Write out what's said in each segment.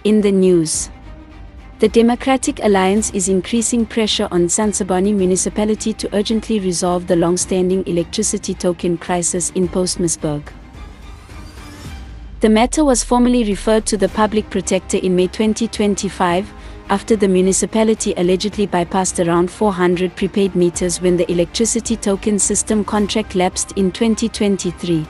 In the news, the Democratic Alliance is increasing pressure on Tsantsabarney municipality to urgently resolve the long-standing electricity token crisis in Postmasburg. The matter was formally referred to the Public Protector in May 2025, after the municipality allegedly bypassed around 400 prepaid meters when the electricity token system contract lapsed in 2023.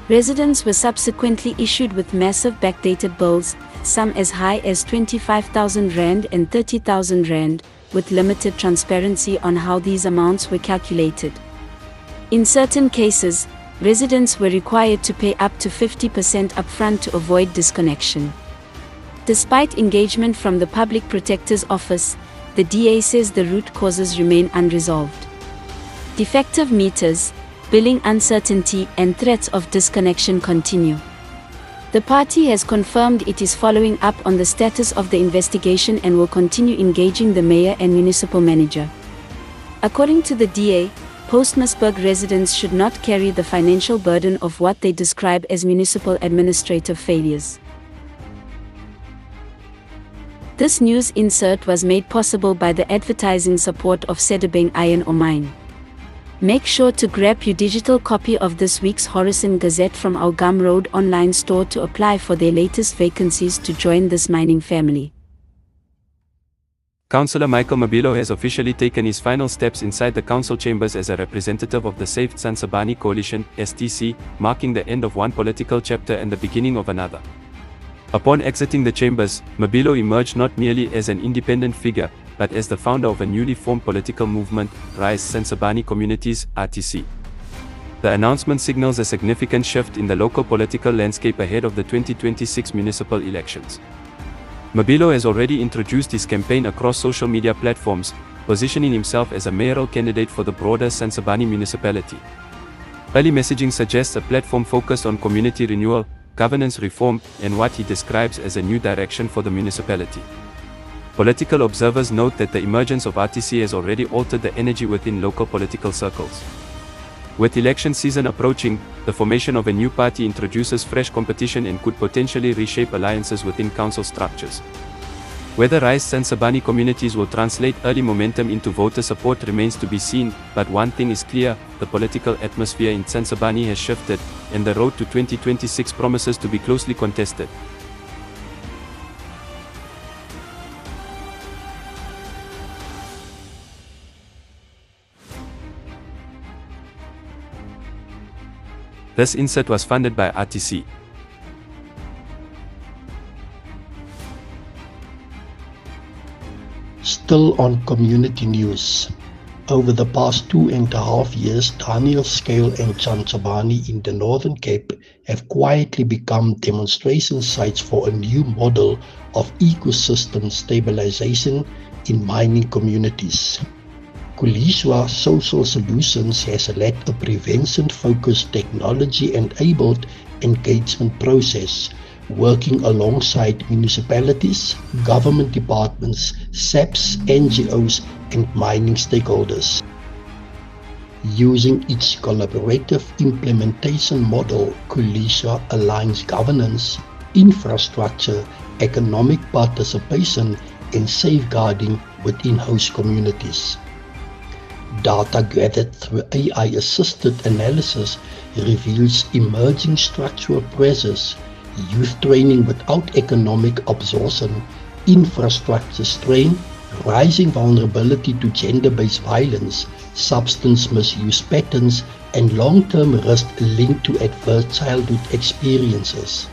Residents were subsequently issued with massive backdated bills, some as high as 25,000 Rand and 30,000 Rand, with limited transparency on how these amounts were calculated. In certain cases, residents were required to pay up to 50% upfront to avoid disconnection. Despite engagement from the Public Protector's Office, the DA says the root causes remain unresolved. Defective meters, billing uncertainty, and threats of disconnection continue. The party has confirmed it is following up on the status of the investigation and will continue engaging the mayor and municipal manager. According to the DA, Postmasburg residents should not carry the financial burden of what they describe as municipal administrative failures. This news insert was made possible by the advertising support of Sedibeng Iron Ore Mine. Make sure to grab your digital copy of this week's Horizon Gazette from our Gum Road online store to apply for their latest vacancies to join this mining family. Councillor Micheal Mabilo has officially taken his final steps inside the council chambers as a representative of the Save Tsantsabarney Coalition, STC, marking the end of one political chapter and the beginning of another. Upon exiting the chambers, Mabilo emerged not merely as an independent figure, but as the founder of a newly formed political movement, Save Tsantsabarney Communities, RTC. The announcement signals a significant shift in the local political landscape ahead of the 2026 municipal elections. Mabilo has already introduced his campaign across social media platforms, positioning himself as a mayoral candidate for the broader Tsantsabarney municipality. Early messaging suggests a platform focused on community renewal, governance reform, and what he describes as a new direction for the municipality. Political observers note that the emergence of RTC has already altered the energy within local political circles. With election season approaching, the formation of a new party introduces fresh competition and could potentially reshape alliances within council structures. Whether Save Tsantsabarney Communities will translate early momentum into voter support remains to be seen, but one thing is clear: the political atmosphere in Tsantsabarney has shifted, and the road to 2026 promises to be closely contested. This insert was funded by RTC. Still on community news. Over the past 2.5 years, Daniel Scale and Tsantsabarney in the Northern Cape have quietly become demonstration sites for a new model of ecosystem stabilization in mining communities. Councillor Social Solutions has led a prevention-focused technology-enabled engagement process, working alongside municipalities, government departments, SAPs, NGOs, and mining stakeholders. Using its collaborative implementation model, Councillor aligns governance, infrastructure, economic participation, and safeguarding within host communities. Data gathered through AI-assisted analysis reveals emerging structural pressures, youth training without economic absorption, infrastructure strain, rising vulnerability to gender-based violence, substance misuse patterns, and long-term risk linked to adverse childhood experiences.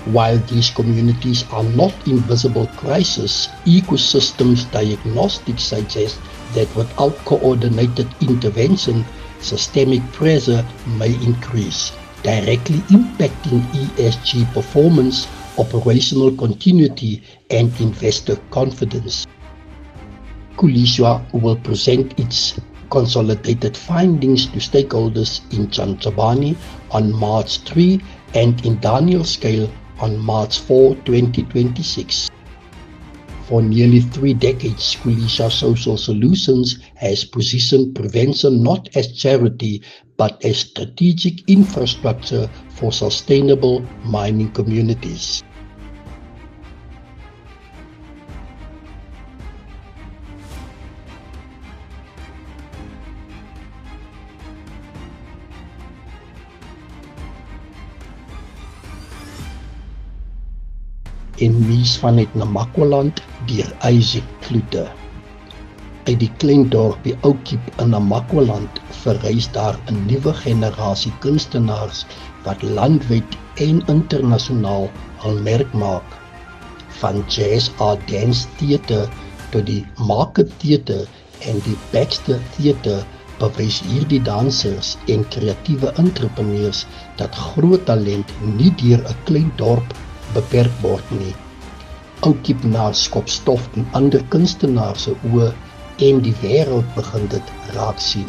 While these communities are not invisible crises, ecosystems diagnostics suggest that without coordinated intervention, systemic pressure may increase, directly impacting ESG performance, operational continuity, and investor confidence. Councillor will present its consolidated findings to stakeholders in Tsantsabarney on March 3 and in Daniel Scale on March 4, 2026. For nearly 3 decades, Councillor Social Solutions has positioned prevention not as charity, but as strategic infrastructure for sustainable mining communities. en Mies vanuit Namakwaland deur Isaac Kloete. Uit die klein dorpie Oukiep in Namakwaland verrys daar 'n nuwe generasie kunstenaars wat landwyd en internasionaal hul merk maak. Van jazz art dance theater tot die market theater en die Baxter theater bewys hierdie dansers en kreatiewe entrepreneurs dat groot talent nie deur 'n klein dorp beperk word nie. Oukeepenaars skop stof in ander kunstenaars se oë en die wêreld begin dit raak sien.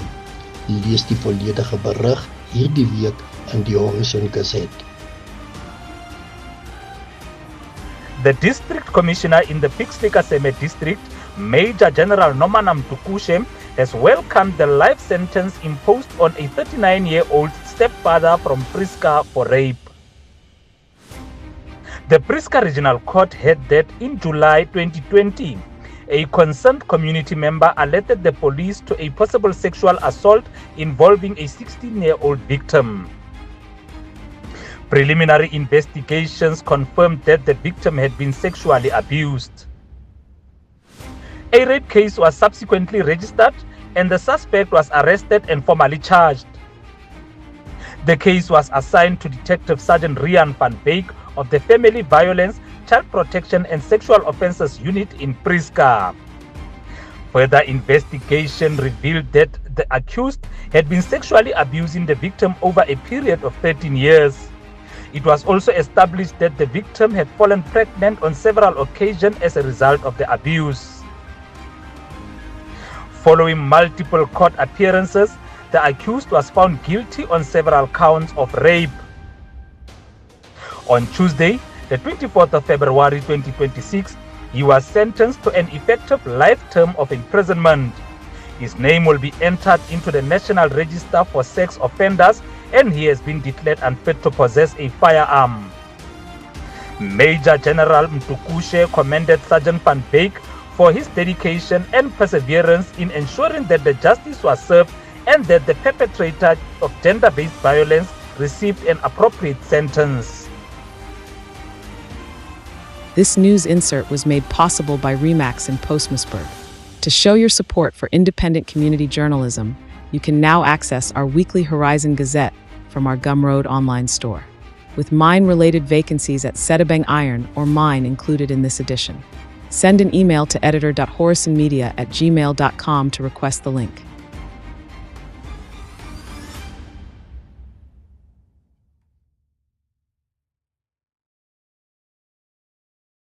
Lees die volledige berig hierdie week in die Horizon Gazette. The District Commissioner in the Pikstikaseme District, Major General Nomanam Tukushe, has welcomed the life sentence imposed on a 39-year-old stepfather from Priska for rape. The Priska Regional Court heard that in July 2020, a concerned community member alerted the police to a possible sexual assault involving a 16-year-old victim. Preliminary investigations confirmed that the victim had been sexually abused. A rape case was subsequently registered and the suspect was arrested and formally charged. The case was assigned to Detective Sergeant Rian van Beek of the Family Violence, Child Protection and Sexual Offences Unit in Priska. Further investigation revealed that the accused had been sexually abusing the victim over a period of 13 years. It was also established that the victim had fallen pregnant on several occasions as a result of the abuse. Following multiple court appearances, the accused was found guilty on several counts of rape. On Tuesday, the 24th of February 2026, he was sentenced to an effective life term of imprisonment. His name will be entered into the National Register for Sex Offenders and he has been declared unfit to possess a firearm. Major General Mtukushe commended Sergeant Van Beek for his dedication and perseverance in ensuring that the justice was served and that the perpetrator of gender-based violence received an appropriate sentence. This news insert was made possible by Remax in Postmasburg. To show your support for independent community journalism, you can now access our weekly Horizon Gazette from our Gumroad online store, with mine-related vacancies at Sedibeng Iron or mine included in this edition. Send an email to editor.horizonmedia@gmail.com to request the link.